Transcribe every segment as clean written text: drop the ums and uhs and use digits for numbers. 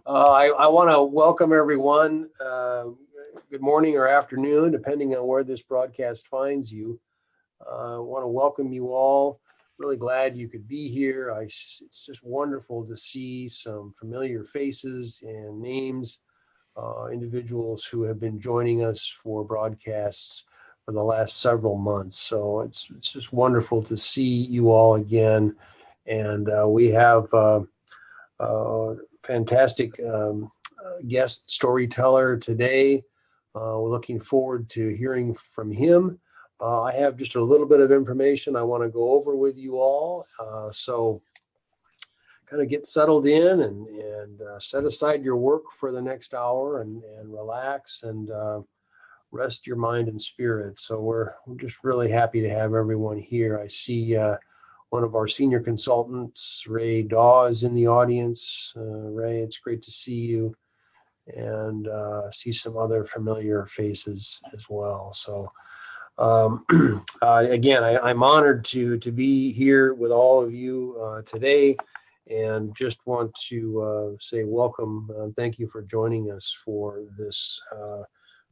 I want to welcome everyone. Good morning or afternoon, depending on where this broadcast finds you. I want to welcome you all. Really glad you could be here. It's just wonderful to see some familiar faces and names, individuals who have been joining us for broadcasts for the last several months. So it's just wonderful to see you all again. And we have fantastic guest storyteller today. We're looking forward to hearing from him. I have just a little bit of information I want to go over with you all. So kind of get settled in and set aside your work for the next hour and relax and rest your mind and spirit. So we're just really happy to have everyone here. I see one of our senior consultants, Ray Daw, is in the audience. Ray, it's great to see you, and see some other familiar faces as well. So again, I'm honored to be here with all of you today, and just want to say welcome. Thank you for joining us for this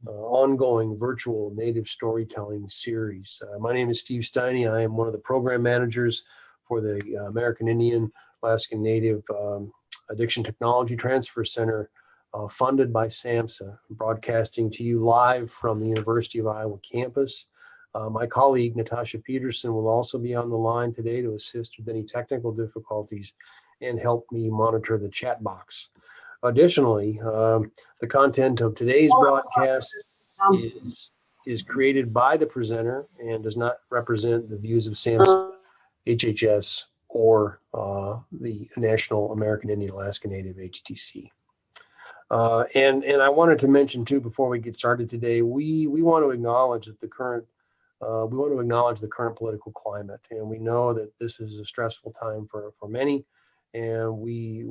ongoing virtual native storytelling series. My name is Steve Steiny. I am one of the program managers for the American Indian Alaskan Native Addiction Technology Transfer Center, funded by SAMHSA, broadcasting to you live from the University of Iowa campus. My colleague, Natasha Peterson, will also be on the line today to assist with any technical difficulties and help me monitor the chat box. Additionally, the content of today's broadcast is created by the presenter and does not represent the views of SAMHSA, HHS, or the National American Indian Alaska Native, ATTC. And I wanted to mention too, before we get started today, we want to acknowledge that the current political climate, and we know that this is a stressful time for many, and we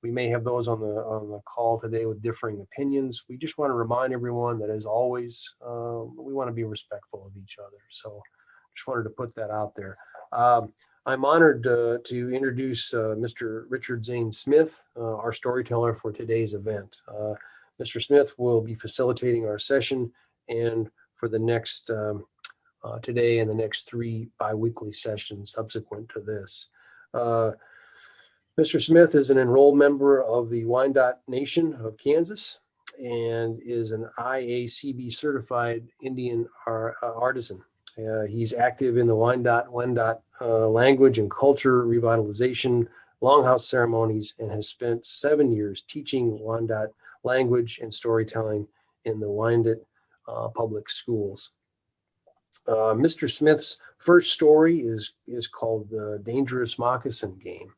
may have those on the call today with differing opinions. We just want to remind everyone that, as always, we want to be respectful of each other. So just wanted to put that out there. I'm honored to introduce Mr. Richard Zane Smith, our storyteller for today's event. Mr. Smith will be facilitating our session and for the next today and the next 3 bi-weekly sessions subsequent to this. Mr. Smith is an enrolled member of the Wyandotte Nation of Kansas and is an IACB certified Indian artisan. He's active in the Wendat language and culture revitalization, Longhouse ceremonies, and has spent 7 years teaching Wendat language and storytelling in the Wyandotte public schools. Mr. Smith's first story is called The Dangerous Moccasin Game.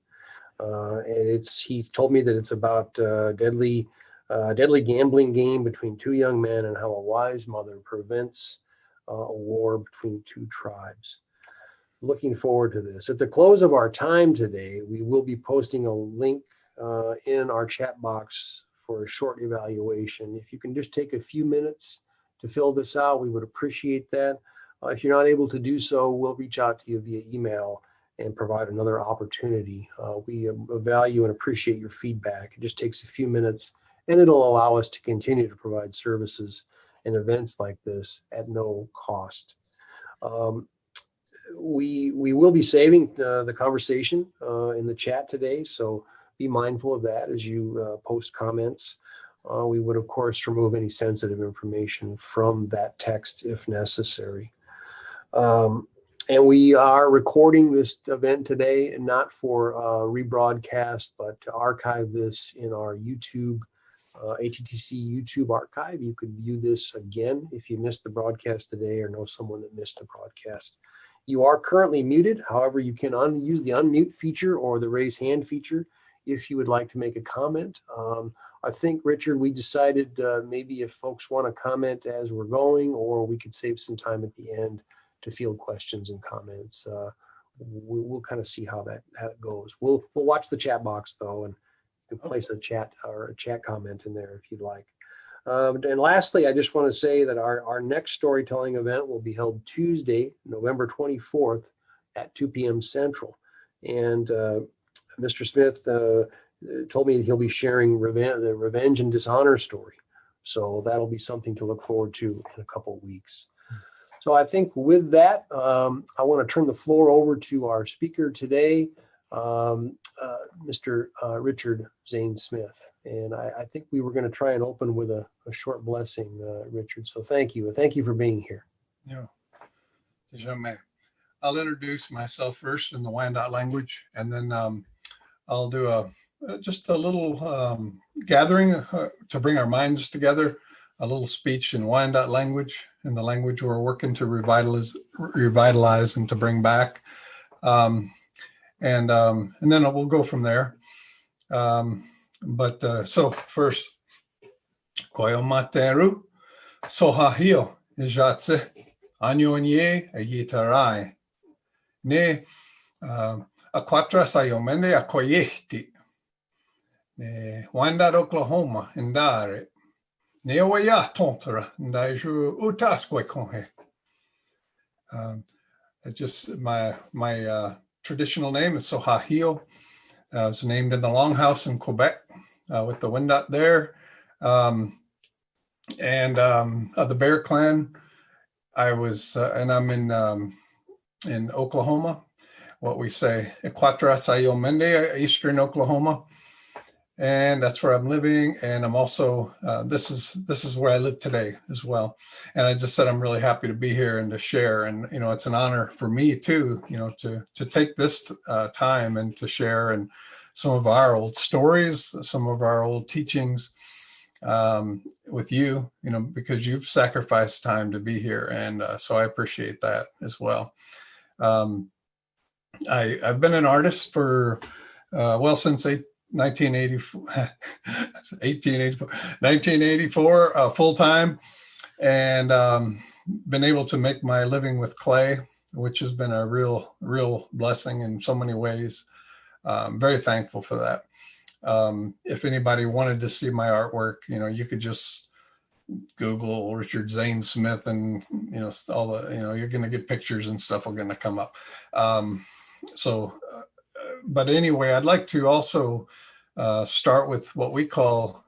And he told me that it's about a deadly gambling game between 2 young men and how a wise mother prevents a war between 2 tribes. Looking forward to this. At the close of our time today, we will be posting a link in our chat box for a short evaluation. If you can just take a few minutes to fill this out, we would appreciate that. If you're not able to do so, we'll reach out to you via email and provide another opportunity. We value and appreciate your feedback. It just takes a few minutes, and it'll allow us to continue to provide services and events like this at no cost. We will be saving the conversation in the chat today, so be mindful of that as you post comments. We would, of course, remove any sensitive information from that text if necessary. And we are recording this event today, not for rebroadcast, but to archive this in our YouTube, ATTC YouTube archive. You could view this again if you missed the broadcast today or know someone that missed the broadcast. You are currently muted. However, you can use the unmute feature or the raise hand feature if you would like to make a comment. I think, Richard, we decided maybe if folks want to comment as we're going, or we could save some time at the end to field questions and comments. We'll kind of see how that goes. We'll watch the chat box though, and you can place a chat or a chat comment in there if you'd like. And lastly, I just want to say that our next storytelling event will be held Tuesday, November 24th at 2 p.m. Central. And Mr. Smith told me that he'll be sharing the revenge and dishonor story. So that'll be something to look forward to in a couple of weeks. So I think with that, I want to turn the floor over to our speaker today, Mr. Richard Zane Smith. And I think we were going to try and open with a short blessing, Richard. So thank you. And thank you for being here. Yeah. Jamais. I'll introduce myself first in the Wyandot language, and then I'll do just a little gathering to bring our minds together, a little speech in Wyandot language, in the language we're working to revitalize and to bring back. And then we'll go from there. So first, Koyo materu, sohahio, ijatse, anyonye, ayitarai. Ne aquatra sayomene akoyehti. Ne Wyandot, Oklahoma, indare. Ne oya tontara, ndaiju utaskwe konhe. Just my traditional name is Sohahio. I was named in the Longhouse in Quebec with the Wyandot there. And of the Bear Clan, I was, and I'm in Oklahoma, what we say, Equatra Sayomende, Eastern Oklahoma. And that's where I'm living. And I'm also, this is where I live today as well. And I just said, I'm really happy to be here and to share. And, it's an honor for me too, to take this time and to share and some of our old stories, some of our old teachings with you, because you've sacrificed time to be here. And so I appreciate that as well. I've been an artist for, since 1984, full-time, and been able to make my living with clay, which has been a real blessing in so many ways. Very thankful for that. If anybody wanted to see my artwork, you could just Google Richard Zane Smith, and all the, you're going to get pictures and stuff are going to come up. But anyway, I'd like to also start with what we call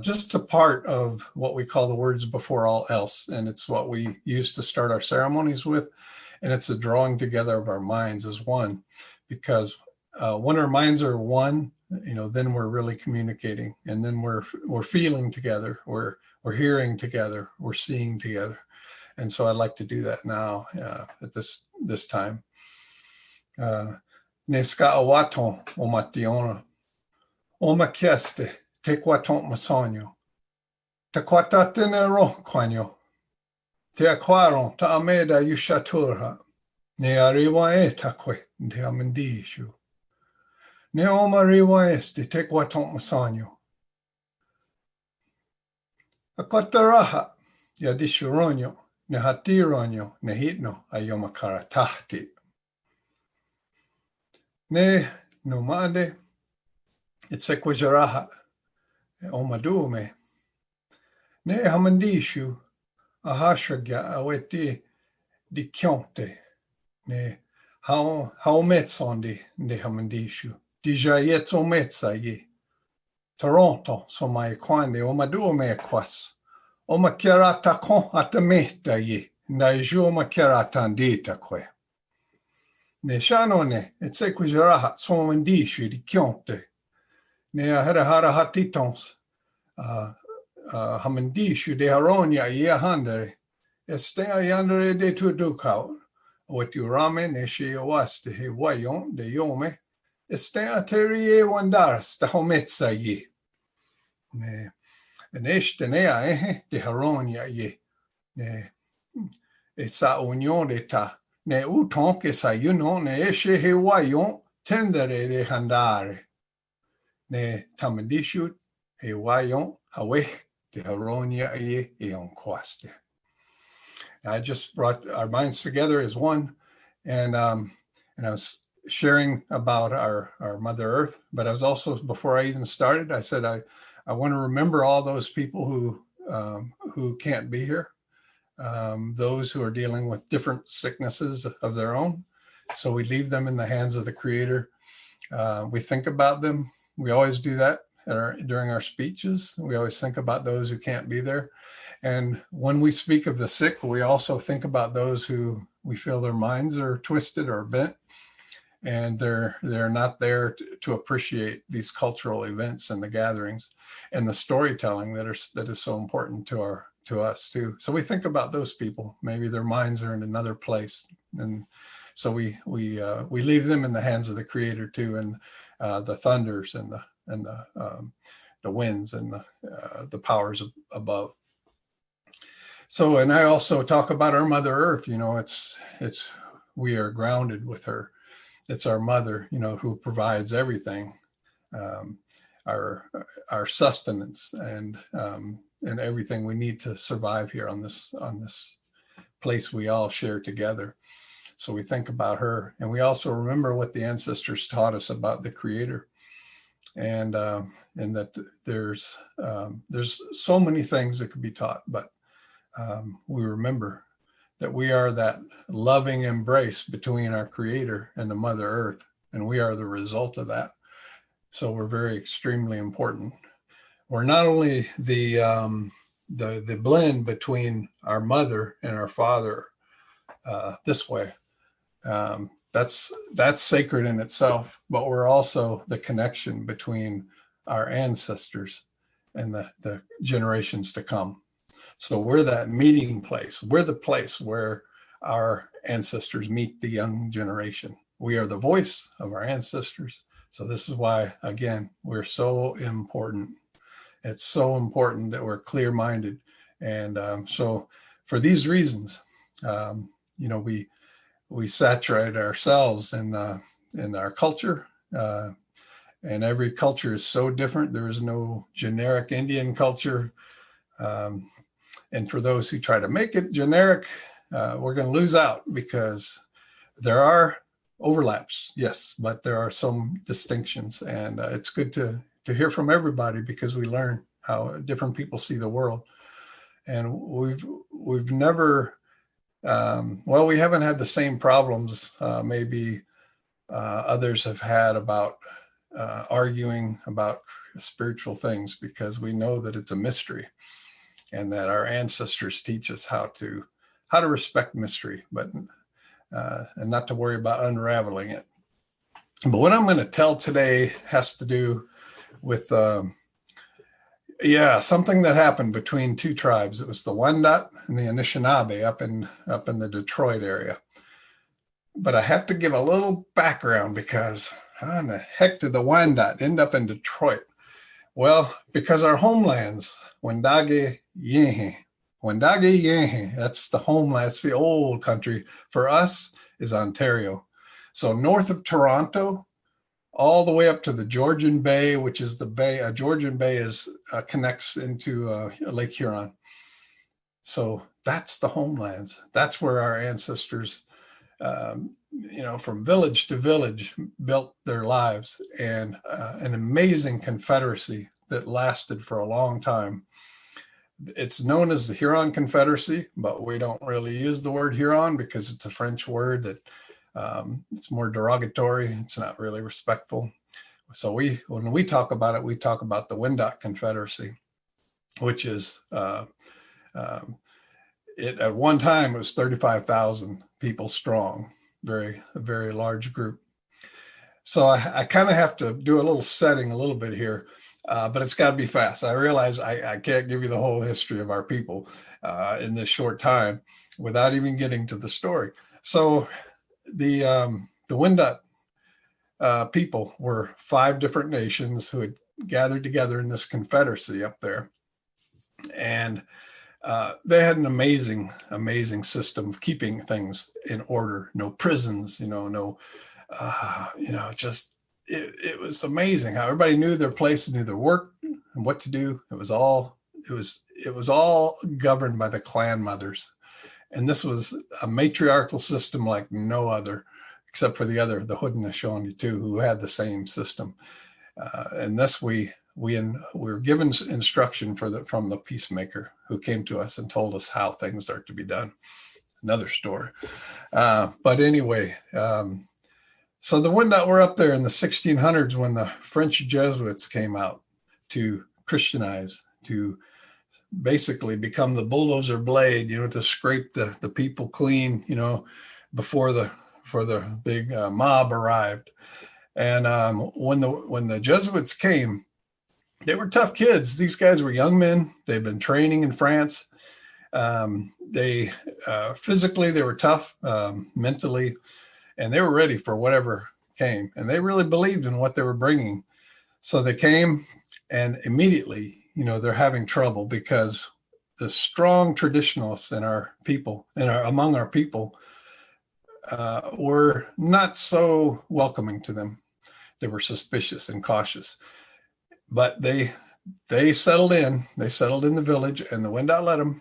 just a part of what we call the words before all else. And it's what we use to start our ceremonies with. And it's a drawing together of our minds as one, because when our minds are one, then we're really communicating, and then we're feeling together, we're hearing together, we're seeing together. And so I'd like to do that now at this time. Neska awaton o mationa, o makieste, te quaton masonio, te quatatene ronquanio, te aquaron ta ameda yushaturha, ne arriva etaque, te amendishu. Ne oma riva este, te quaton masonio. Aquataraha, yadishuronio, ne hatironio, ne hitno, ayoma karatahti. Ne nomade, itsequajaraha, omadume. Ne hamandishu, ahashagya aweti di kionte. Ne haometsondi de hamandishu. Dijayets ometsaye. Toronto, somai quande, omadume aquas. Omakerata kon atameta ye. Ndaiju omakerata andita que. Ne shanone, etsequijaraha, somandishu di kionte. Ne aherahara hatitons, hamandishu de haronia ye handere. Estea yandere de tudukau. What you ramen, ne she awaste, he wayon, de yome. Estea terie wandaras, the hometsa ye. Ne eshtenea, de haronia ye. Ne esa union de ta. Ne uton que sayuno ne eshe he wayon tendere de handare. Ne tamandishu he wayon hawe de haronia ye eon quaste. I just brought our minds together as one, and I was sharing about our Mother Earth, but I was also, before I even started, I said I want to remember all those people who can't be here. Those who are dealing with different sicknesses of their own. So we leave them in the hands of the Creator. We think about them. We always do that during our speeches. We always think about those who can't be there. And when we speak of the sick, we also think about those who we feel their minds are twisted or bent, and they're not there to appreciate these cultural events and the gatherings and the storytelling that is so important to us too. So we think about those people. Maybe their minds are in another place, and so we leave them in the hands of the Creator too, and the thunders and the winds and the powers above. So, and I also talk about our Mother Earth. You know, we are grounded with her. It's our mother, you know, who provides everything, our sustenance and everything we need to survive here on this place we all share together. So we think about her, and we also remember what the ancestors taught us about the Creator, and that there's so many things that could be taught, but we remember that we are that loving embrace between our Creator and the Mother Earth, and we are the result of that. So we're very extremely important. We're not only the blend between our mother and our father this way. That's sacred in itself, but we're also the connection between our ancestors and the generations to come. So we're that meeting place. We're the place where our ancestors meet the young generation. We are the voice of our ancestors. So this is why, again, we're so important. It's so important that we're clear-minded. And so for these reasons, you know, we saturate ourselves in our culture. And every culture is so different. There is no generic Indian culture. And for those who try to make it generic, we're going to lose out, because there are overlaps, yes, but there are some distinctions. And it's good to hear from everybody, because we learn how different people see the world. And we've never, well, we haven't had the same problems maybe others have had about arguing about spiritual things, because we know that it's a mystery, and that our ancestors teach us how to respect mystery, but and not to worry about unraveling it. But what I'm going to tell today has to do with something that happened between two tribes. It was the Wyandot and the Anishinaabe up in the Detroit area. But I have to give a little background, because how in the heck did the Wyandot end up in Detroit? Well, because our homelands, Wendake Yehe, that's the homeland, that's the old country. For us is Ontario. So north of Toronto, all the way up to the Georgian Bay, which is the bay. Georgian Bay connects into Lake Huron. So that's the homelands. That's where our ancestors, you know, from village to village, built their lives, and an amazing confederacy that lasted for a long time. It's known as the Huron Confederacy, but we don't really use the word Huron because it's a French word that it's more derogatory. It's not really respectful. So when we talk about it, we talk about the Wyandot Confederacy, which is it at one time it was 35,000 people strong, a very large group. So I kind of have to do a little setting a little bit here, but it's got to be fast. I realize I can't give you the whole history of our people in this short time without even getting to the story. So the Wyandot people were 5 different nations who had gathered together in this confederacy up there, and they had an amazing system of keeping things in order. No prisons, just it was amazing how everybody knew their place, knew their work and what to do. It was all governed by the clan mothers. And this was a matriarchal system like no other, except for the Haudenosaunee too, who had the same system. And this we were given instruction from the peacemaker who came to us and told us how things are to be done. Another story. But anyway, So the Wendat were up there in the 1600s when the French Jesuits came out to Christianize, to basically become the bulldozer blade, to scrape the people clean, before the big mob arrived. And when the Jesuits came, they were tough kids. These guys were young men. They'd been training in France. They physically, they were tough, mentally, and they were ready for whatever came. And they really believed in what they were bringing. So they came, and immediately, they're having trouble because the strong traditionalists in our people, among our people, were not so welcoming to them. They were suspicious and cautious, but they settled in. They settled in the village, and the Wendat let them.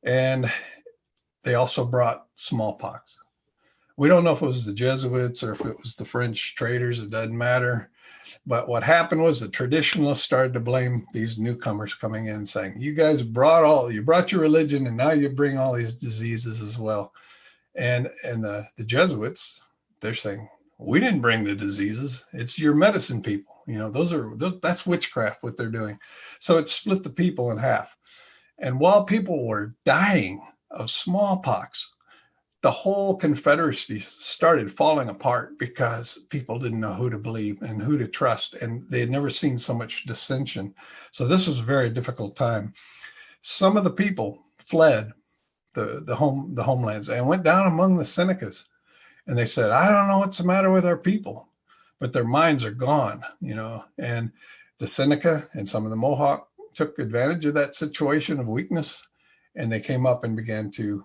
And they also brought smallpox. We don't know if it was the Jesuits or if it was the French traders. It doesn't matter. But what happened was the traditionalists started to blame these newcomers coming in, saying, you guys brought your religion, and now you bring all these diseases as well. And the Jesuits, they're saying, we didn't bring the diseases. It's your medicine people. That's witchcraft, what they're doing. So it split the people in half. And while people were dying of smallpox, the whole confederacy started falling apart because people didn't know who to believe and who to trust. And they had never seen so much dissension. So this was a very difficult time. Some of the people fled the homelands and went down among the Senecas. And they said, I don't know what's the matter with our people, but their minds are gone, and the Seneca and some of the Mohawk took advantage of that situation of weakness, and they came up and began to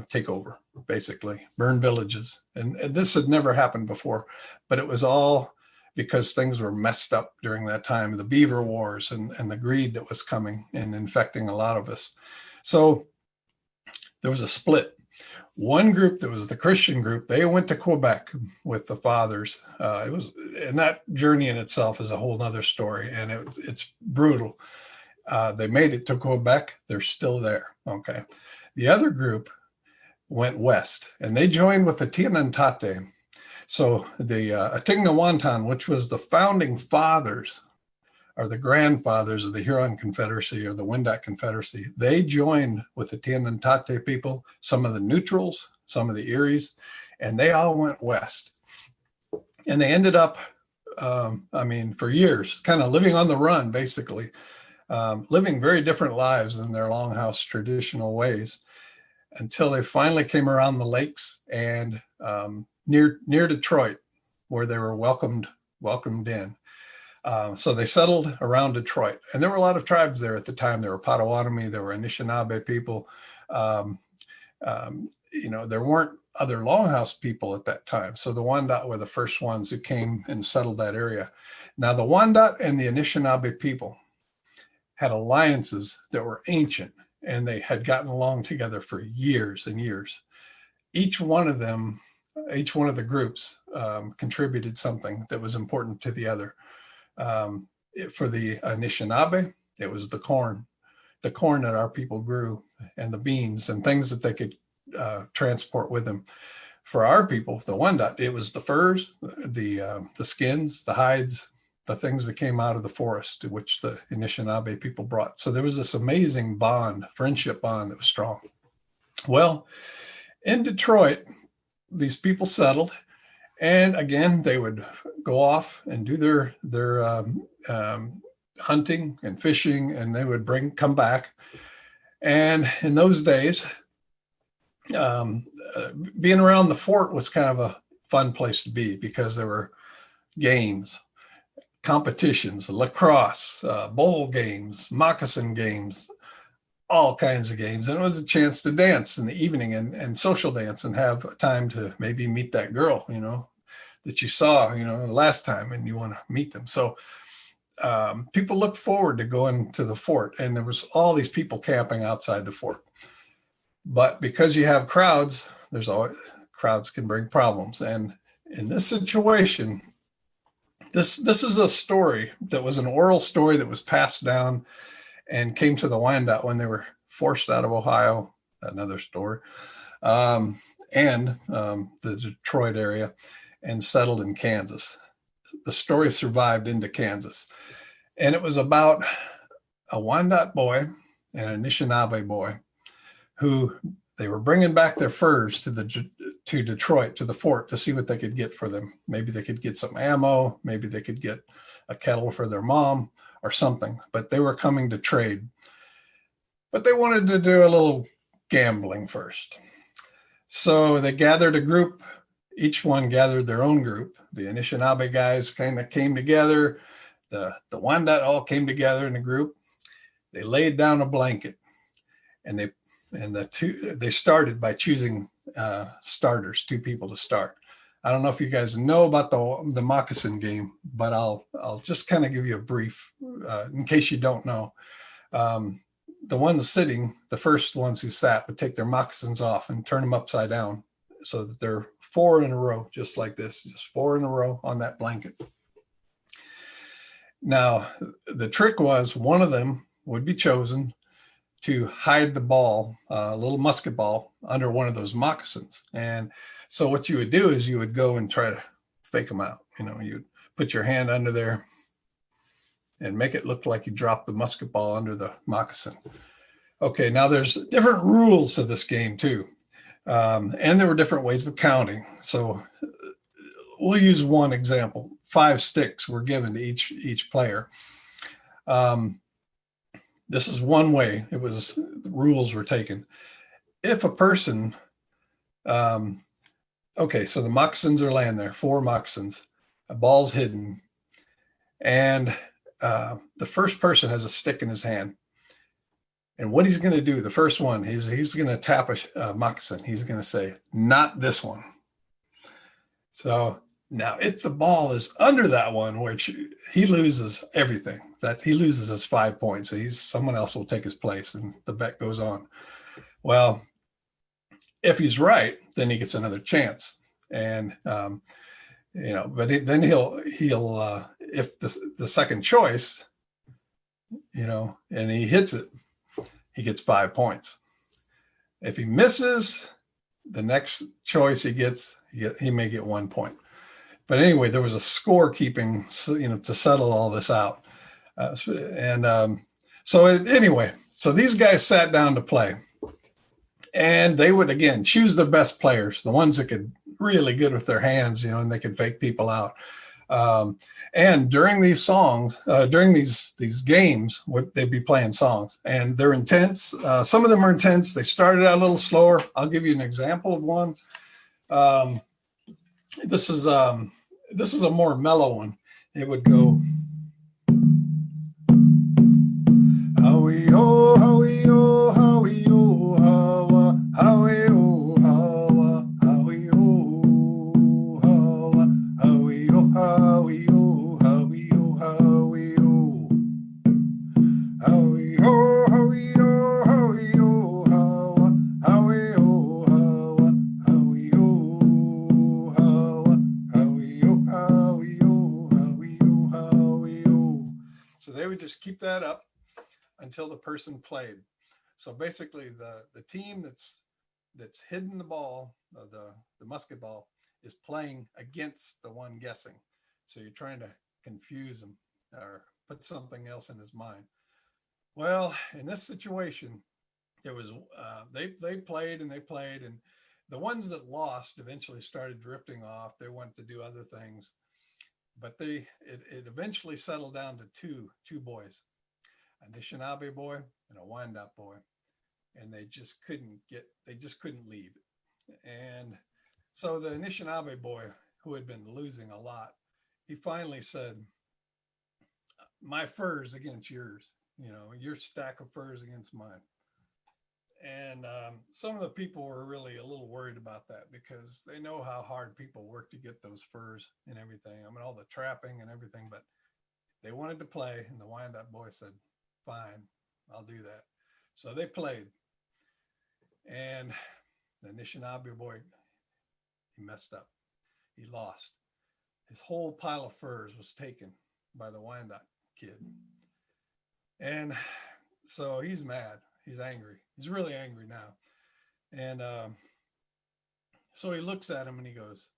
take over, basically burn villages. And this had never happened before, but it was all because things were messed up during that time, the beaver wars and the greed that was coming and infecting a lot of us. So there was a split. One group that was the Christian group, they went to Quebec with the fathers. And that journey in itself is a whole nother story, and it's brutal. They made it to Quebec. They're still there. Okay. The other group went west, and they joined with the Tianantate. So the Atignawantan, which was the founding fathers or the grandfathers of the Huron Confederacy or the Wendat Confederacy, they joined with the Tianantate people, some of the neutrals, some of the Eries, and they all went west. And they ended up, for years, kind of living on the run, basically, living very different lives than their Longhouse traditional ways, until they finally came around the lakes and near Detroit, where they were welcomed in. So they settled around Detroit, and there were a lot of tribes there at the time. There were Potawatomi, there were Anishinaabe people. There weren't other Longhouse people at that time. So the Wendat were the first ones who came and settled that area. Now the Wendat and the Anishinaabe people had alliances that were ancient, and they had gotten along together for years and years. Each one of the groups contributed something that was important to the other. For the Anishinaabe, it was the corn that our people grew, and the beans and things that they could transport with them. For our people, the Wendat, it was the furs, the skins, the hides, the things that came out of the forest, which the Anishinaabe people brought. So there was this amazing friendship bond that was strong. Well, in Detroit, these people settled, and again, they would go off and do their hunting and fishing, and they would come back. And in those days, being around the fort was kind of a fun place to be, because there were games, competitions, lacrosse, bowl games, moccasin games, all kinds of games. And it was a chance to dance in the evening and social dance and have time to maybe meet that girl, that you saw, the last time, and you want to meet them. So people looked forward to going to the fort, and there was all these people camping outside the fort. But because you have crowds, crowds can bring problems. And in this situation, this is a story that was an oral story that was passed down and came to the Wendat when they were forced out of Ohio, another story, and the Detroit area. and settled in Kansas. The story survived into Kansas. And it was about a Wyandot boy and an Anishinaabe boy who they were bringing back their furs to Detroit, to the fort, to see what they could get for them. Maybe they could get some ammo. Maybe they could get a kettle for their mom or something. But they were coming to trade. But they wanted to do a little gambling first. So they gathered a group. Each one gathered their own group. The Anishinaabe guys kind of came together. The Wyandot all came together in a group. They laid down a blanket, and they started by choosing starters, 2 people to start. I don't know if you guys know about the moccasin game, but I'll just kind of give you a brief in case you don't know. The ones sitting, the first ones who sat, would take their moccasins off and turn them upside down so that they're 4 in a row, just like this, just 4 in a row on that blanket. Now, the trick was one of them would be chosen to hide the ball, a little musket ball, under one of those moccasins. And so what you would do is you would go and try to fake them out. You'd put your hand under there and make it look like you dropped the musket ball under the moccasin. Okay, now there's different rules to this game too. And there were different ways of counting. So we'll use one example. 5 sticks were given to each player. This is one way the rules were taken. If a person, okay, so the moccasins are laying there, 4 moccasins, a ball's hidden, and the first person has a stick in his hand. And what he's going to do, the first one, he's going to tap a moccasin. He's going to say, "Not this one." So now if the ball is under that one, which he loses everything, that he loses his 5 points. So someone else will take his place and the bet goes on. Well, if he's right, then he gets another chance. And, but then he'll if the second choice, and he hits it, he gets 5 points. If he misses the next choice he may get 1 point. But anyway, there was a scorekeeping, to settle all this out. So these guys sat down to play. And they would, again, choose the best players, the ones that could really good with their hands, and they could fake people out. And during these these games, they'd be playing songs. And they're intense. Some of them are intense. They started out a little slower. I'll give you an example of one. This is a more mellow one. It would go, "Howie-o, howie-o, howie-o, hawa, howie-o, hawa, howie-o, hawa, howie-o, howie-o, howie-o, howie-o, howie-o, howie-o, howie-o, hawa, howie-o, hawa, howie-o, hawa, howie-o, howie-o, howie-o, howie-o." So they would just keep that up until the person played. So basically the team that's hidden the ball, the musket ball, is playing against the one guessing. So you're trying to confuse him or put something else in his mind. Well, in this situation, there was they played and the ones that lost eventually started drifting off. They wanted to do other things, but it eventually settled down to two boys, an Anishinaabe boy and a Wyandot boy, and they just couldn't leave. And so the Anishinaabe boy, who had been losing a lot, he finally said, "My furs against yours, your stack of furs against mine." And some of the people were really a little worried about that because they know how hard people work to get those furs and everything. I mean, all the trapping and everything, but they wanted to play. And the Wyandot boy said, "Fine, I'll do that." So they played. And the Anishinaabe boy, he messed up. He lost. His whole pile of furs was taken by the Wyandot kid. And so he's mad. He's angry. He's really angry now. And so he looks at him and he goes,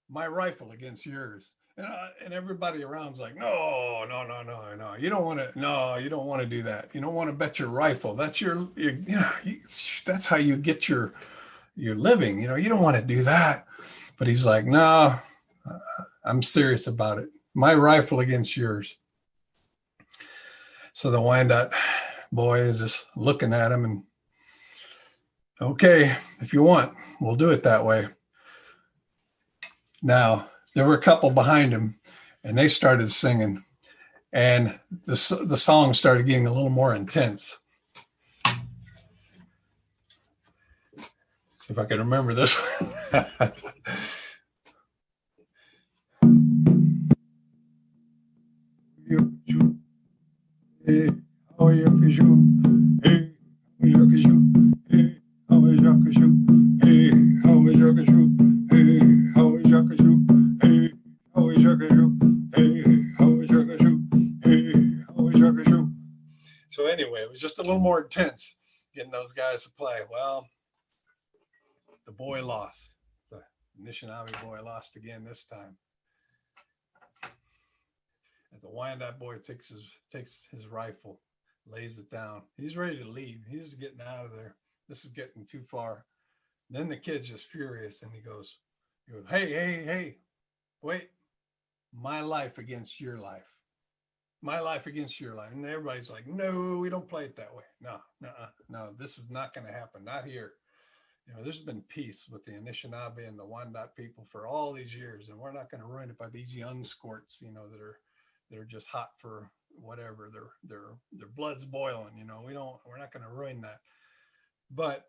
my rifle against yours. And everybody around's like, no, no, no, no, no. You don't want to. No, you don't want to do that. You don't want to bet your rifle. That's that's how you get your living. You don't want to do that. But he's like, no, I'm serious about it. My rifle against yours. So the Wyandotte boy is just looking at him and, okay, if you want, we'll do it that way. Now, there were a couple behind him, and they started singing, and the song started getting a little more intense. See if I can remember this one. So anyway, it was just a little more intense getting those guys to play. Well, the boy lost. The Anishinaabe boy lost again this time. And the Wyandotte boy takes his rifle, lays it down. He's ready to leave. He's getting out of there. This is getting too far. Then the kid's just furious, and he goes, hey, wait. My life against your life. My life against your life. And everybody's like, no, we don't play it that way. No, this is not going to happen. Not here. There's been peace with the Anishinaabe and the Wyandotte people for all these years, and we're not going to ruin it by these young squirts, that are just hot for whatever. Their blood's boiling. We're not going to ruin that. But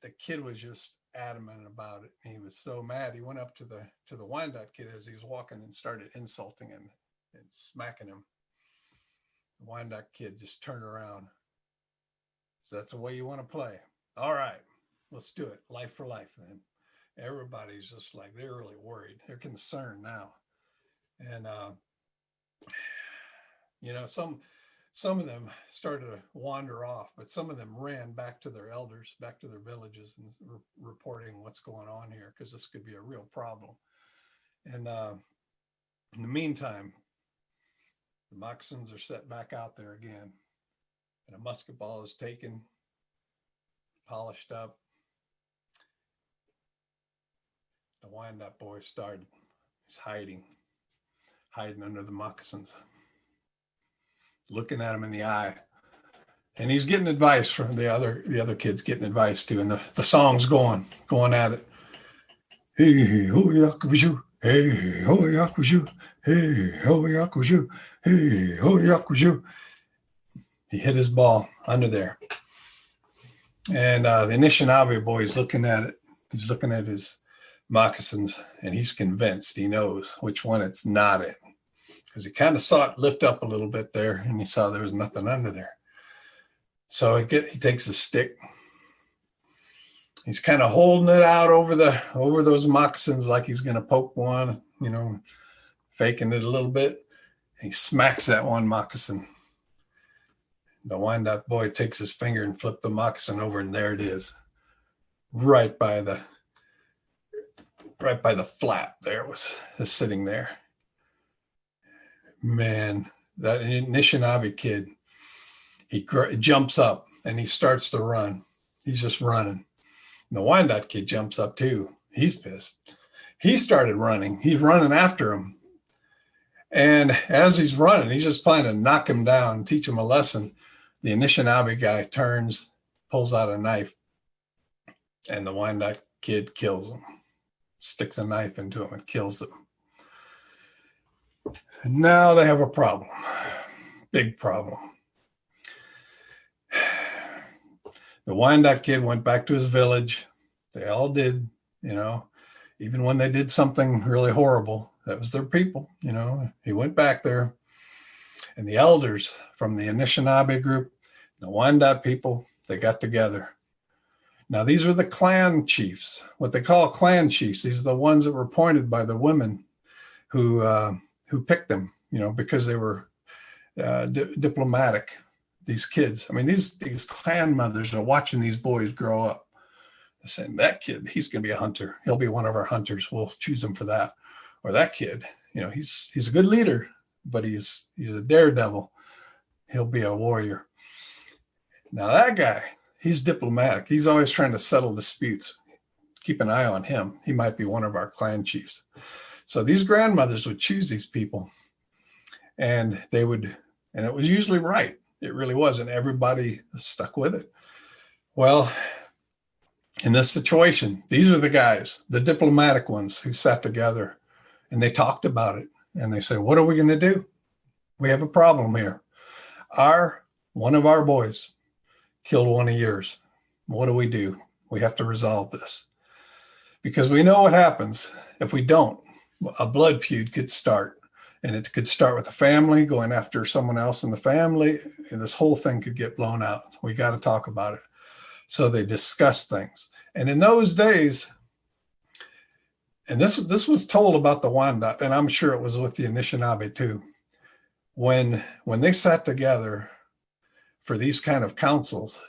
the kid was just adamant about it. He was so mad. He went up to the Wyandotte kid as he was walking and started insulting him and smacking him. The Wyandotte kid just turned around. So that's the way you want to play. All right, let's do it. Life for life then. Everybody's just like, they're really worried. They're concerned now. And, some of them started to wander off, but some of them ran back to their elders, back to their villages, and reporting what's going on here, because this could be a real problem. And in the meantime, the moccasins are set back out there again, and a musket ball is taken, polished up. The Wyandotte boy started. He's hiding under the moccasins, looking at him in the eye. And he's getting advice from the other kids, getting advice too. And the song's going at it. Hey, ho, yakushu. Hey, ho, yakushu. Hey, ho, yakushu. Hey, ho, yakushu. He hit his ball under there. And the Anishinaabe boy is looking at it. He's looking at his moccasins, and he's convinced he knows which one it's not in, because he kind of saw it lift up a little bit there, and he saw there was nothing under there. So he takes the stick. He's kind of holding it out over those moccasins like he's going to poke one, faking it a little bit. And he smacks that one moccasin. The Wyandotte boy takes his finger and flips the moccasin over, and there it is, right by the flap. There it was just sitting there. Man, that Anishinaabe kid, he jumps up and he starts to run. He's just running. And the Wyandotte kid jumps up too. He's pissed. He started running. He's running after him. And as he's running, he's just planning to knock him down, teach him a lesson. The Anishinaabe guy turns, pulls out a knife, and the Wyandotte kid kills him. Sticks a knife into him and kills him. And now they have a problem. Big problem. The Wyandotte kid went back to his village. They all did, even when they did something really horrible, that was their people, He went back there, and the elders from the Anishinaabe group, the Wyandotte people, they got together. Now, these are the clan chiefs, what they call clan chiefs. These are the ones that were appointed by the women who picked them, because they were diplomatic. These kids, these clan mothers are watching these boys grow up. saying that kid, he's going to be a hunter. He'll be one of our hunters. We'll choose him for that. Or that kid, he's a good leader, but he's a daredevil. He'll be a warrior. Now that guy, he's diplomatic. He's always trying to settle disputes. Keep an eye on him. He might be one of our clan chiefs. So these grandmothers would choose these people, and it was usually right. It really was, and everybody stuck with it. Well, in this situation, these are the guys, the diplomatic ones, who sat together and they talked about it. And they said, what are we going to do? We have a problem here. One of our boys killed one of yours. What do we do? We have to resolve this. Because we know what happens if we don't. A blood feud could start. And it could start with a family going after someone else in the family. And this whole thing could get blown out. We got to talk about it. So they discussed things. And in those days, and this was told about the Wyandot, and I'm sure it was with the Anishinaabe too. When they sat together for these kind of councils,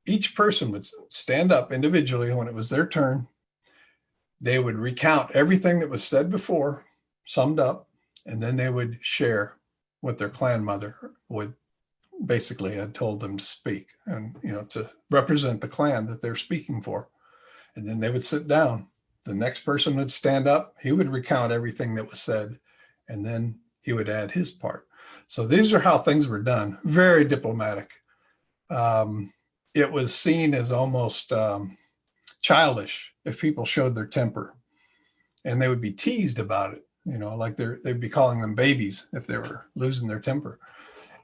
each person would stand up individually when it was their turn. They would recount everything that was said before, summed up, and then they would share what their clan mother would basically had told them to speak and, to represent the clan that they're speaking for. And then they would sit down. The next person would stand up. He would recount everything that was said, and then he would add his part. So these are how things were done. Very diplomatic. It was seen as almost childish if people showed their temper, and they would be teased about it. Like they'd be calling them babies if they were losing their temper.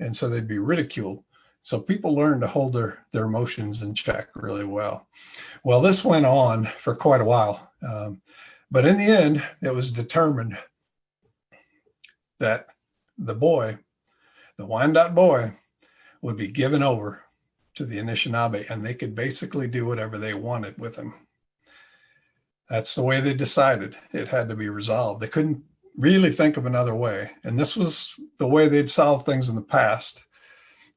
And so they'd be ridiculed. So people learned to hold their emotions in check really well. Well, this went on for quite a while. But in the end, it was determined that the Wyandot boy, would be given over to the Anishinaabe, and they could basically do whatever they wanted with him. That's the way they decided. It had to be resolved. They couldn't really think of another way. And this was the way they'd solved things in the past.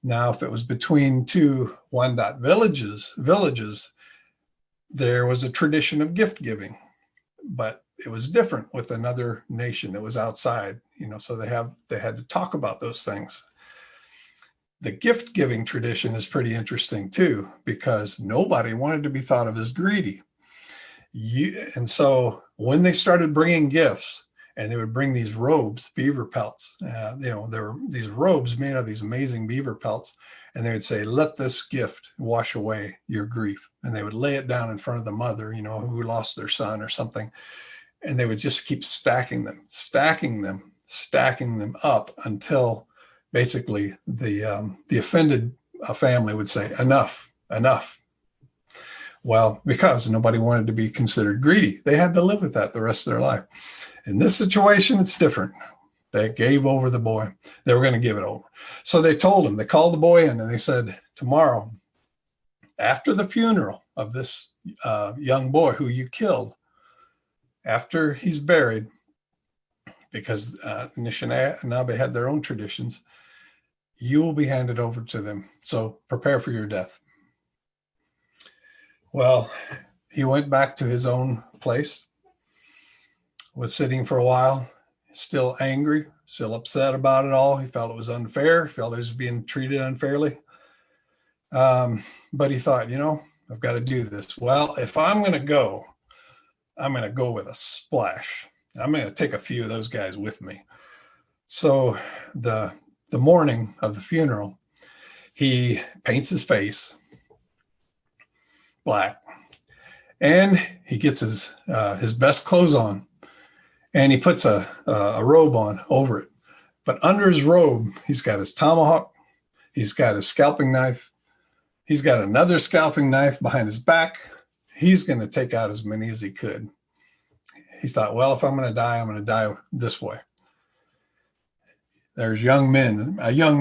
Now, if it was between two Wyandot villages, there was a tradition of gift giving, but it was different with another nation that was outside, so they had to talk about those things. The gift giving tradition is pretty interesting too, because nobody wanted to be thought of as greedy. And so when they started bringing gifts, and they would bring these robes, beaver pelts, there were these robes made of these amazing beaver pelts, and they would say, let this gift wash away your grief. And they would lay it down in front of the mother, who lost their son or something. And they would just keep stacking them up until basically the offended family would say, enough. Well, because nobody wanted to be considered greedy. They had to live with that the rest of their life. In this situation, it's different. They gave over the boy. They were going to give it over. So they told him, they called the boy in and they said, tomorrow, after the funeral of this young boy who you killed, after he's buried, because Anishinaabe had their own traditions, you will be handed over to them. So prepare for your death. Well, he went back to his own place, was sitting for a while, still angry, still upset about it all. He felt it was unfair, felt he was being treated unfairly. But he thought, I've got to do this. Well, if I'm going to go, I'm going to go with a splash. I'm going to take a few of those guys with me. So the morning of the funeral, he paints his face black, and he gets his best clothes on, and he puts a robe on over it. But under his robe, he's got his tomahawk, he's got his scalping knife, he's got another scalping knife behind his back. He's going to take out as many as he could. He thought, well, if I'm going to die, I'm going to die this way. There's a young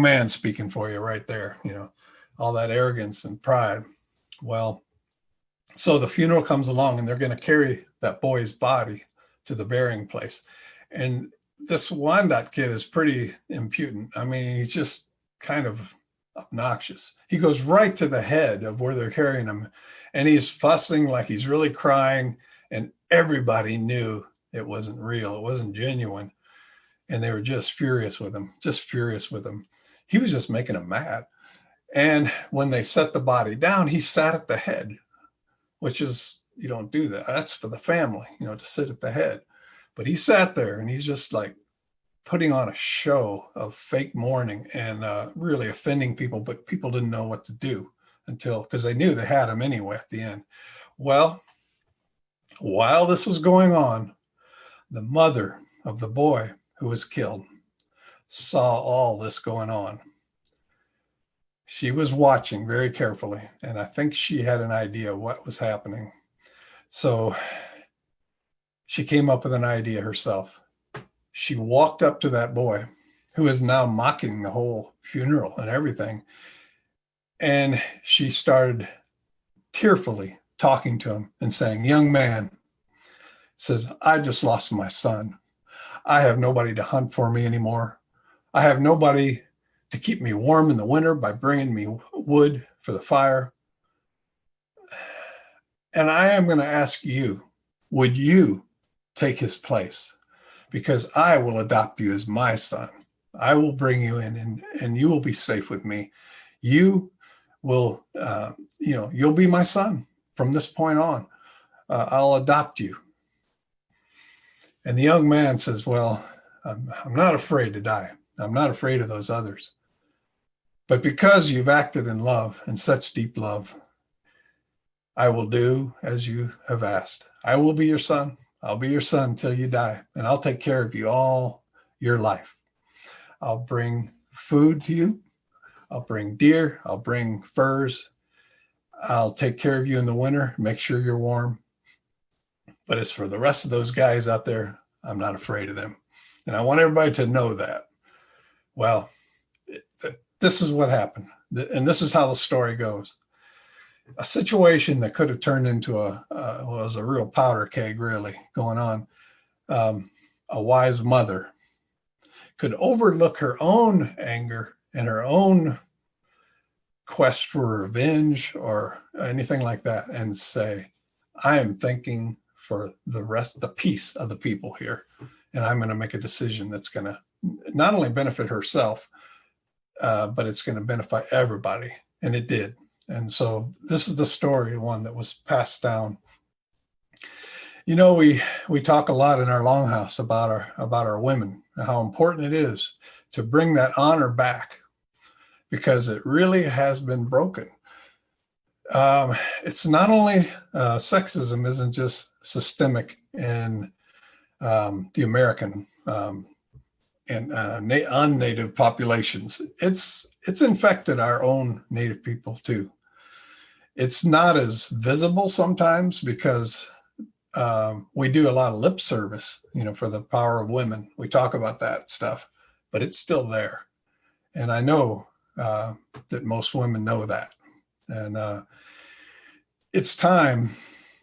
man speaking for you right there, all that arrogance and pride. Well, so the funeral comes along, and they're going to carry that boy's body to the burying place. And this Wyandot kid is pretty impudent. I mean, he's just kind of obnoxious. He goes right to the head of where they're carrying him, and he's fussing like he's really crying, and everybody knew it wasn't real. It wasn't genuine. And they were just furious with him, He was just making them mad. And when they set the body down, he sat at the head, which is, you don't do that. That's for the family, to sit at the head. But he sat there and he's just like putting on a show of fake mourning and really offending people, but people didn't know what to do because they knew they had him anyway at the end. Well, while this was going on, the mother of the boy who was killed saw all this going on. She was watching very carefully, and I think she had an idea what was happening. So she came up with an idea herself. She walked up to that boy who is now mocking the whole funeral and everything. And she started tearfully talking to him and saying, "Young man," says, "I just lost my son. I have nobody to hunt for me anymore. I have nobody to keep me warm in the winter by bringing me wood for the fire. And I am going to ask you, would you take his place? Because I will adopt you as my son. I will bring you in and you will be safe with me. You will, you'll be my son from this point on. I'll adopt you." And the young man says, "Well, I'm not afraid to die. I'm not afraid of those others. But because you've acted in love, in such deep love, I will do as you have asked. I will be your son. I'll be your son until you die. And I'll take care of you all your life. I'll bring food to you. I'll bring deer. I'll bring furs. I'll take care of you in the winter, make sure you're warm. But as for the rest of those guys out there, I'm not afraid of them. And I want everybody to know that." Well, this is what happened. And this is how the story goes. A situation that could have turned into was a real powder keg, really, going on. A wise mother could overlook her own anger and her own quest for revenge or anything like that and say, "I am thinking for the peace of the people here. And I'm going to make a decision that's going to not only benefit herself, but it's going to benefit everybody." And it did. And so this is the story, one that was passed down. We talk a lot in our Longhouse about our women, and how important it is to bring that honor back, because it really has been broken. It's not only sexism isn't just systemic in the American and unnative populations. It's infected our own native people too. It's not as visible sometimes because we do a lot of lip service, for the power of women. We talk about that stuff, but it's still there. And I know that most women know that. And it's time,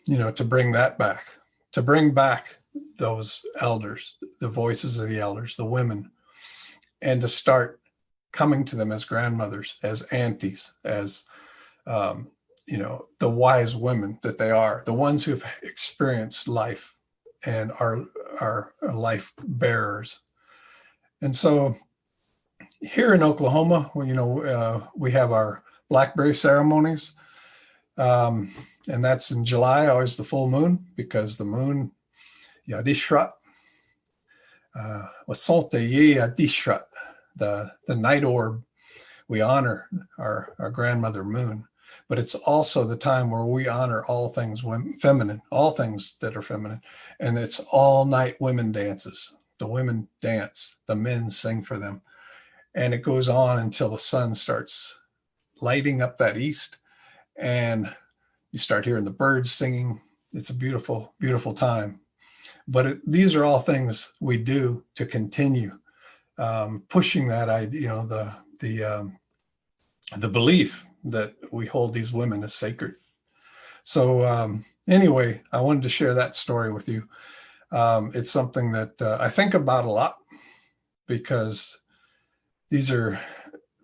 to bring that back, to bring back those elders, the voices of the elders, the women, and to start coming to them as grandmothers, as aunties, as, the wise women that they are, the ones who've experienced life and are life bearers. And so here in Oklahoma, we have our blackberry ceremonies. And that's in July, always the full moon, because the moon, Yadishrat, Wasonte Ye Yadishrat, the night orb, we honor our grandmother moon. But it's also the time where we honor all things feminine, all things that are feminine. And it's all night women dances. The women dance, the men sing for them. And it goes on until the sun starts lighting up that east. And you start hearing the birds singing. It's a beautiful, beautiful time. But these are all things we do to continue pushing that idea, the belief that we hold these women as sacred. So anyway, I wanted to share that story with you. It's something that I think about a lot, because these are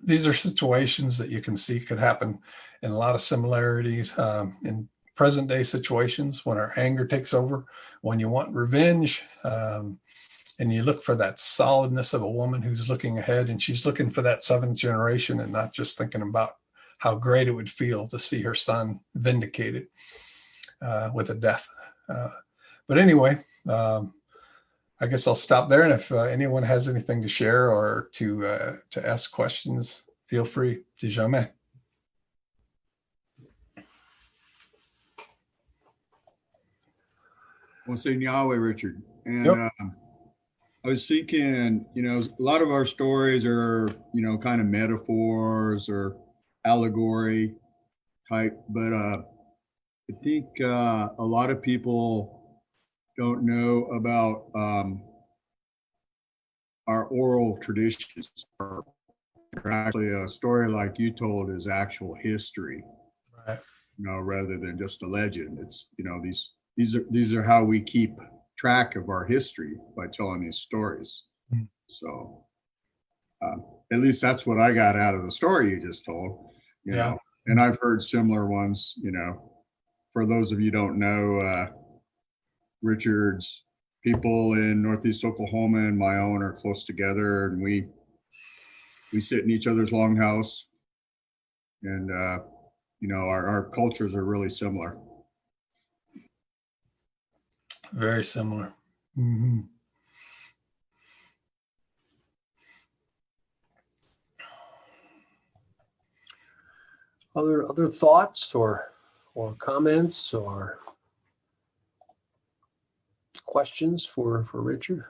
these are situations that you can see could happen in a lot of similarities in present day situations when our anger takes over, when you want revenge, and you look for that solidness of a woman who's looking ahead, and she's looking for that seventh generation and not just thinking about how great it would feel to see her son vindicated with a death. But anyway, I guess I'll stop there. And if anyone has anything to share or to ask questions, feel free. Jamais. Well, say Yahweh, Richard. And Yep. I was thinking, a lot of our stories are, kind of metaphors or allegory type, but I think a lot of people don't know about our oral traditions. Actually, a story like you told is actual history, Right. rather than just a legend. It's, these are how we keep track of our history, by telling these stories. Mm. So at least that's what I got out of the story you just told, know, and I've heard similar ones, for those of you who don't know, Richard's people in Northeast Oklahoma and my own are close together, and we sit in each other's longhouse, and our cultures are really similar. Very similar. Mm-hmm. Other thoughts or comments or questions for Richard?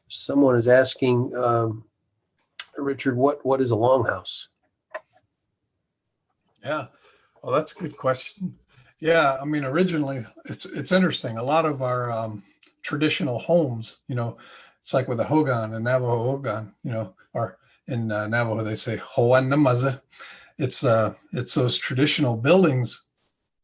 Someone is asking, Richard, what is a longhouse? Yeah. Well, that's a good question. Yeah. I mean, originally it's interesting. A lot of our traditional homes, it's like with the Hogan and Navajo Hogan, or in Navajo, they say Hoan Namaza. It's those traditional buildings,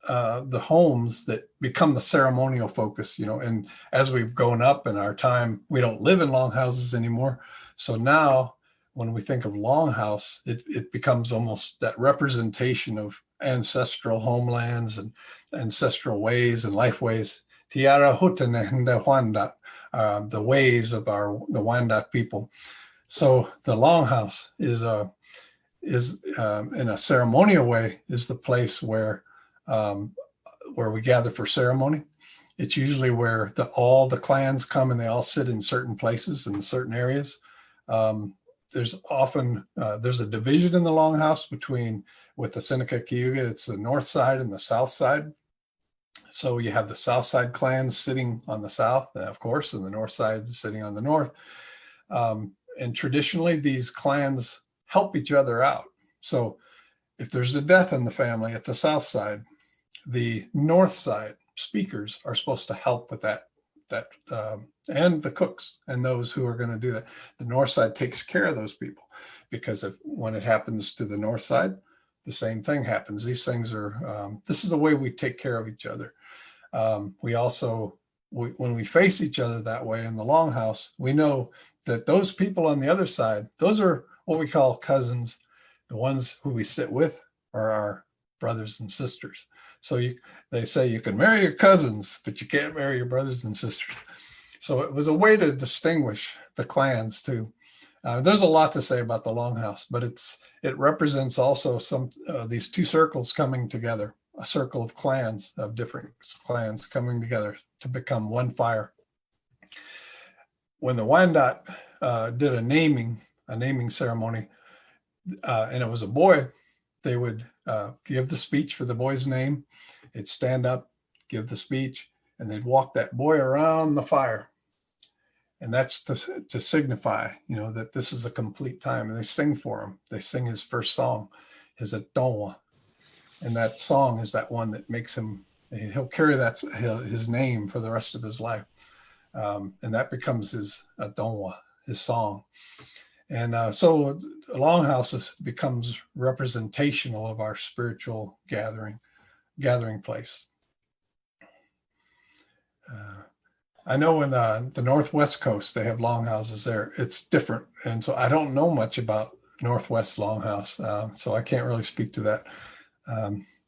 the homes that become the ceremonial focus, and as we've grown up in our time, we don't live in longhouses anymore. So now when we think of longhouse, it becomes almost that representation of ancestral homelands and ancestral ways and life ways. Tiara Hutane and Wanda, the ways of the Wendat people. So the longhouse is in a ceremonial way is the place where we gather for ceremony. It's usually where all the clans come and they all sit in certain places in certain areas. There's often there's a division in the longhouse with the Seneca Cayuga. It's the north side and the south side. So you have the south side clans sitting on the south, of course, and the north side sitting on the north. And traditionally, these clans help each other out. So if there's a death in the family at the south side, the north side speakers are supposed to help with that and the cooks and those who are going to do that. The north side takes care of those people, because when it happens to the north side, the same thing happens. These things are, this is the way we take care of each other. We also, when we face each other that way in the longhouse, we know that those people on the other side, those are what we call cousins. The ones who we sit with are our brothers and sisters. So they say you can marry your cousins, but you can't marry your brothers and sisters. So it was a way to distinguish the clans too. There's a lot to say about the longhouse, but it represents also these two circles coming together, a circle of clans, of different clans coming together to become one fire. When the Wyandot did a naming ceremony, and it was a boy, they would give the speech for the boy's name. They'd stand up, give the speech, and they'd walk that boy around the fire. And that's to signify, that this is a complete time. And they sing for him. They sing his first song, his Adola. And that song is that one that makes him, he'll carry his name for the rest of his life. And that becomes his Adola, his song. And so Longhouse becomes representational of our spiritual gathering place. I know in the Northwest coast, they have longhouses there. It's different. And so I don't know much about Northwest Longhouse. So I can't really speak to that.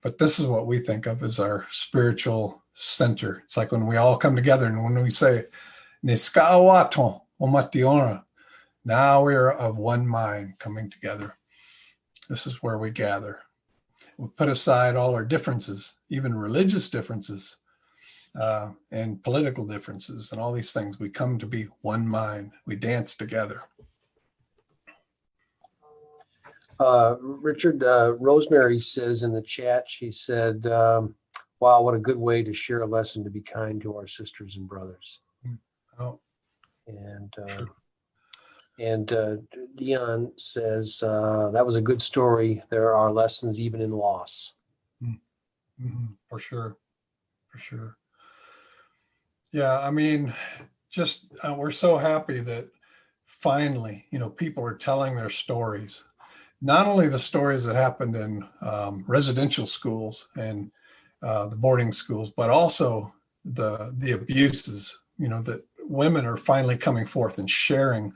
But this is what we think of as our spiritual center. It's like when we all come together and when we say, Niskawaton omationa, now we are of one mind coming together. This is where we gather. We put aside all our differences, even religious differences, and political differences and all these things. We come to be one mind. We dance together. Richard, Rosemary says in the chat, she said, wow, what a good way to share a lesson to be kind to our sisters and brothers. Oh, and Dion says, that was a good story. There are lessons even in loss. for sure. For sure. Yeah, I mean, just we're so happy that finally, people are telling their stories. Not only the stories that happened in residential schools and the boarding schools, but also the abuses, that women are finally coming forth and sharing,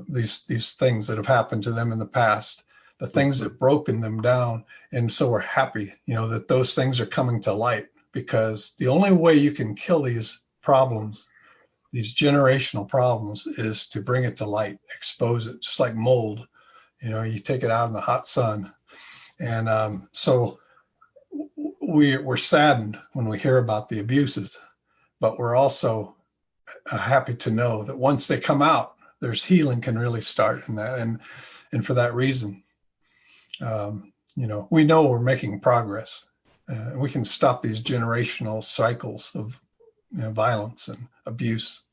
these things that have happened to them in the past, the things that broken them down. And so we're happy, that those things are coming to light, because the only way you can kill these problems, these generational problems, is to bring it to light, expose it, just like mold. You take it out in the hot sun. And so we're saddened when we hear about the abuses, but we're also happy to know that once they come out, there's healing can really start in that. And for that reason, we know we're making progress. We can stop these generational cycles of violence and abuse.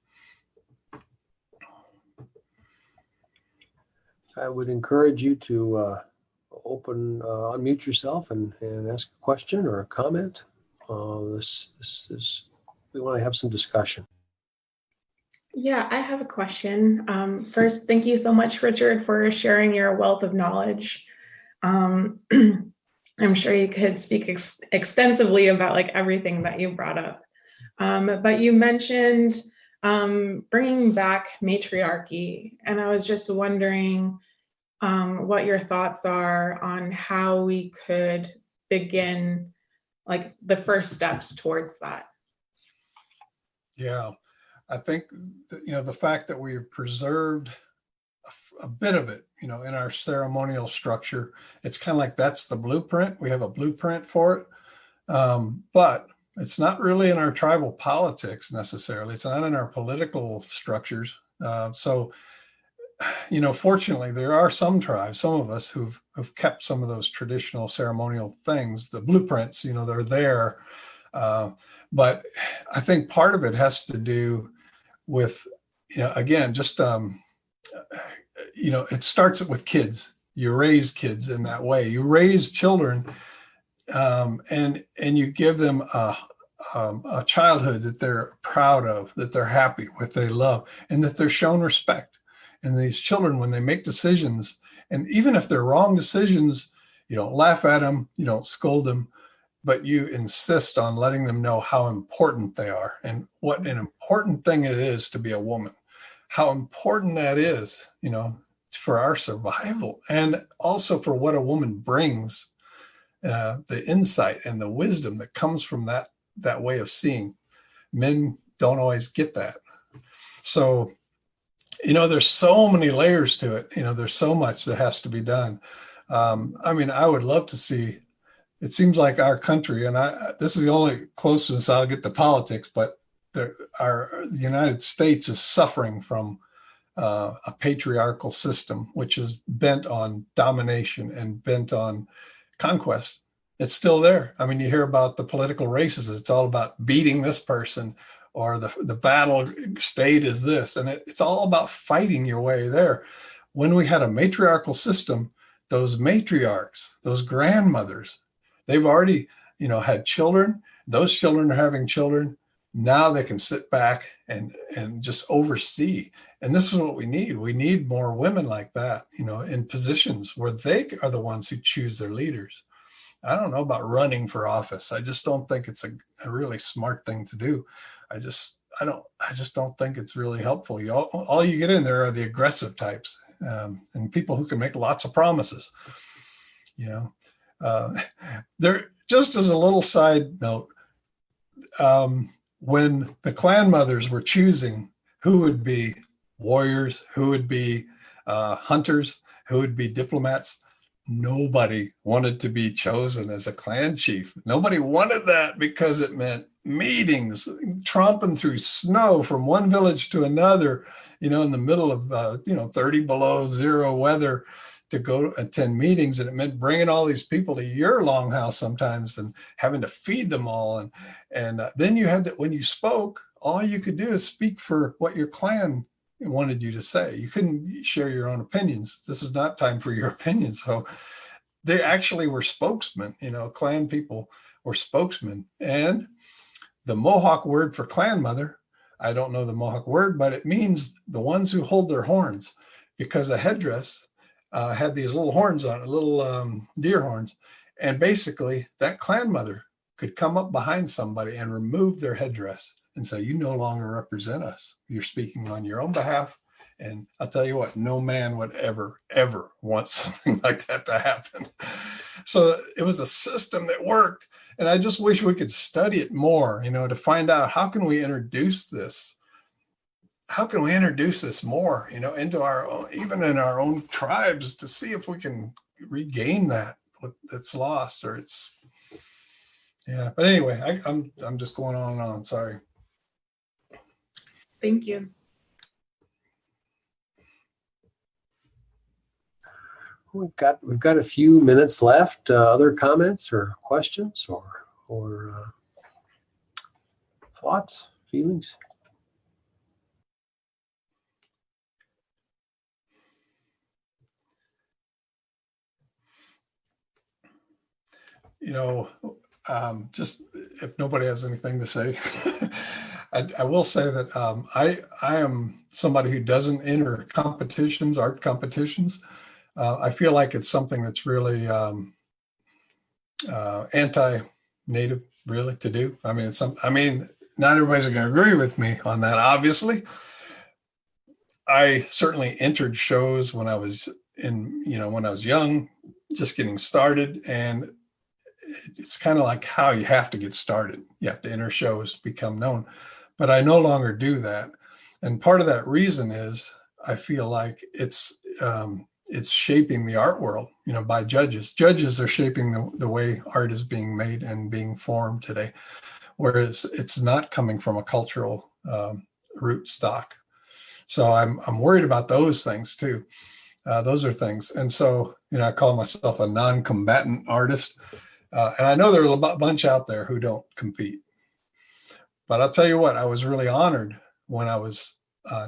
I would encourage you to unmute yourself and ask a question or a comment. This is, we want to have some discussion. Yeah, I have a question. First, thank you so much, Richard, for sharing your wealth of knowledge. I'm sure you could speak extensively about everything that you brought up. But you mentioned bringing back matriarchy, and I was just wondering what your thoughts are on how we could begin the first steps towards that. Yeah, I think that, the fact that we've preserved a bit of it, in our ceremonial structure, it's kind of like that's the blueprint. We have a blueprint for it, but it's not really in our tribal politics necessarily. It's not in our political structures. So, fortunately, there are some tribes, some of us who've kept some of those traditional ceremonial things, the blueprints, they're there. But I think part of it has to do with, again, just, it starts with kids. You raise kids in that way. You raise children, and you give them a childhood that they're proud of, that they're happy with, they love, and that they're shown respect. And these children, when they make decisions, and even if they're wrong decisions, you don't laugh at them, you don't scold them, but you insist on letting them know how important they are and what an important thing it is to be a woman, how important that is, for our survival, and also for what a woman brings, the insight and the wisdom that comes from that way of seeing. Men don't always get that. So, there's so many layers to it. There's so much that has to be done. I would love to see, it seems like our country, and this is the only closest I'll get to politics, but the United States is suffering from a patriarchal system, which is bent on domination and bent on conquest. It's still there. You hear about the political races. It's all about beating this person, or the battle state is this. And it's all about fighting your way there. When we had a matriarchal system, those matriarchs, those grandmothers, they've already, had children. Those children are having children. Now they can sit back and just oversee. And this is what we need. We need more women like that, in positions where they are the ones who choose their leaders. I don't know about running for office. I just don't think it's a really smart thing to do. I just don't think it's really helpful. All you get in there are the aggressive types, and people who can make lots of promises. There, just as a little side note, when the clan mothers were choosing who would be warriors, who would be hunters, who would be diplomats, nobody wanted to be chosen as a clan chief. Nobody wanted that because it meant meetings, tromping through snow from one village to another, in the middle of 30 below zero weather, to go attend meetings. And it meant bringing all these people to your longhouse sometimes and having to feed them all. And then you had to, when you spoke, all you could do is speak for what your clan wanted you to say. You couldn't share your own opinions. This is not time for your opinions. So they actually were spokesmen, clan people were spokesmen. And the Mohawk word for clan mother, I don't know the Mohawk word, but it means the ones who hold their horns, because the headdress had these little horns on it, little deer horns. And basically that clan mother could come up behind somebody and remove their headdress and say, you no longer represent us. You're speaking on your own behalf. And I'll tell you what, no man would ever, ever want something like that to happen. So it was a system that worked. And I just wish we could study it more, to find out how can we introduce this? How can we introduce this more, into our own, even in our own tribes, to see if we can regain that's lost, or it's, yeah. But anyway, I'm just going on and on. Sorry. Thank you. We've got a few minutes left. Other comments or questions or thoughts, feelings? Just if nobody has anything to say, I will say that I am somebody who doesn't enter competitions, art competitions. I feel like it's something that's really anti-native, really, to do. I mean, not everybody's going to agree with me on that, obviously. I certainly entered shows when I was when I was young, just getting started, and it's kind of like how you have to get started. You have to enter shows, become known. But I no longer do that. And part of that reason is I feel like it's shaping the art world, by judges. Judges are shaping the way art is being made and being formed today, whereas it's not coming from a cultural root stock. So I'm worried about those things too. Those are things. And so, I call myself a non-combatant artist. And I know there's a bunch out there who don't compete. But I'll tell you what, I was really honored when I was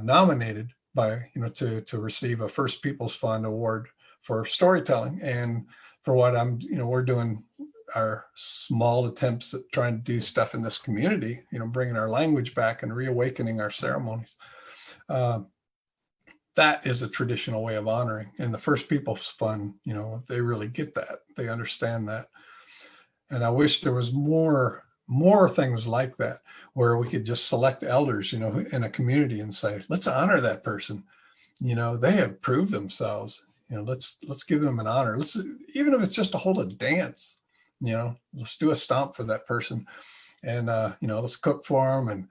nominated by, to receive a First Peoples Fund award for storytelling. And for what we're doing our small attempts at trying to do stuff in this community, bringing our language back and reawakening our ceremonies. That is a traditional way of honoring. And the First Peoples Fund, they really get that. They understand that. And I wish there was more things like that, where we could just select elders, in a community and say, let's honor that person. They have proved themselves. Let's give them an honor. Even if it's just to hold a dance, let's do a stomp for that person, and let's cook for them, and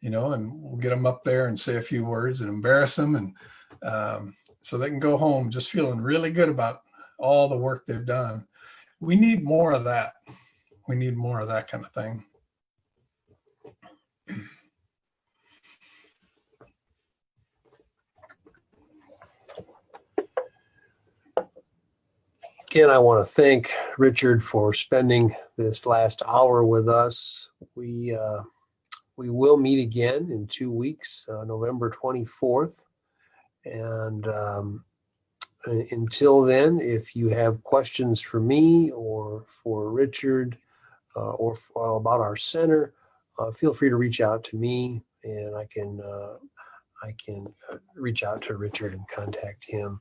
and we'll get them up there and say a few words and embarrass them, and so they can go home just feeling really good about all the work they've done. We need more of that. We need more of that kind of thing. Again, I want to thank Richard for spending this last hour with us. We will meet again in 2 weeks, November 24th. And until then, if you have questions for me or for Richard or about our center, feel free to reach out to me, and I can reach out to Richard and contact him.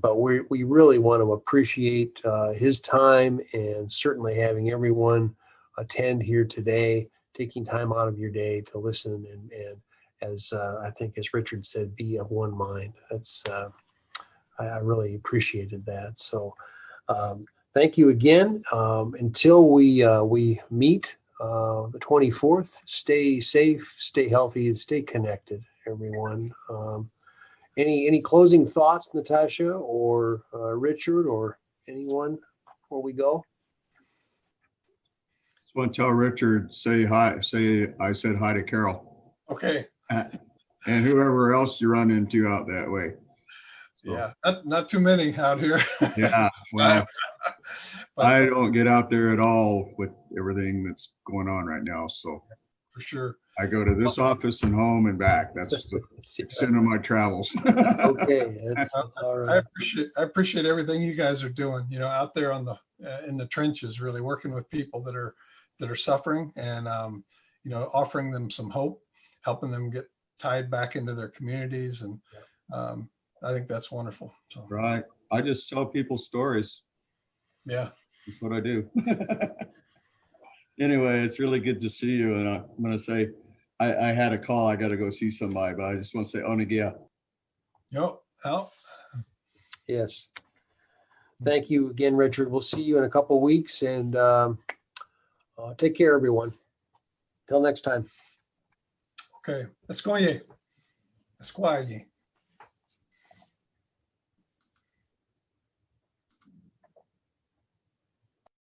But we really want to appreciate his time, and certainly having everyone attend here today taking time out of your day to listen and as I think as Richard said, be of one mind. That's I really appreciated that. So thank you again. Until we meet the 24th, stay safe, stay healthy, and stay connected, everyone. Any closing thoughts, Natasha or Richard or anyone before we go? Just want to tell Richard, say hi, say I said hi to Carol Okay. and whoever else you run into out that way. So, Yeah, not too many out here. yeah, well, But I don't get out there at all with everything that's going on right now. So for sure. I go to this office and home and back. That's the extent of my travels. Okay, that's all right. I appreciate everything you guys are doing, out there on the in the trenches, really working with people that are suffering and offering them some hope, helping them get tied back into their communities. And I think that's wonderful. So Right. I just tell people stories. yeah. That's what I do. Anyway, it's really good to see you. And I'm going to say, I had a call. I got to go see somebody, but I just want to say, Onagia. Yep. Al. Yes. Thank you again, Richard. We'll see you in a couple of weeks, and take care, everyone. Till next time. Okay. Escoye.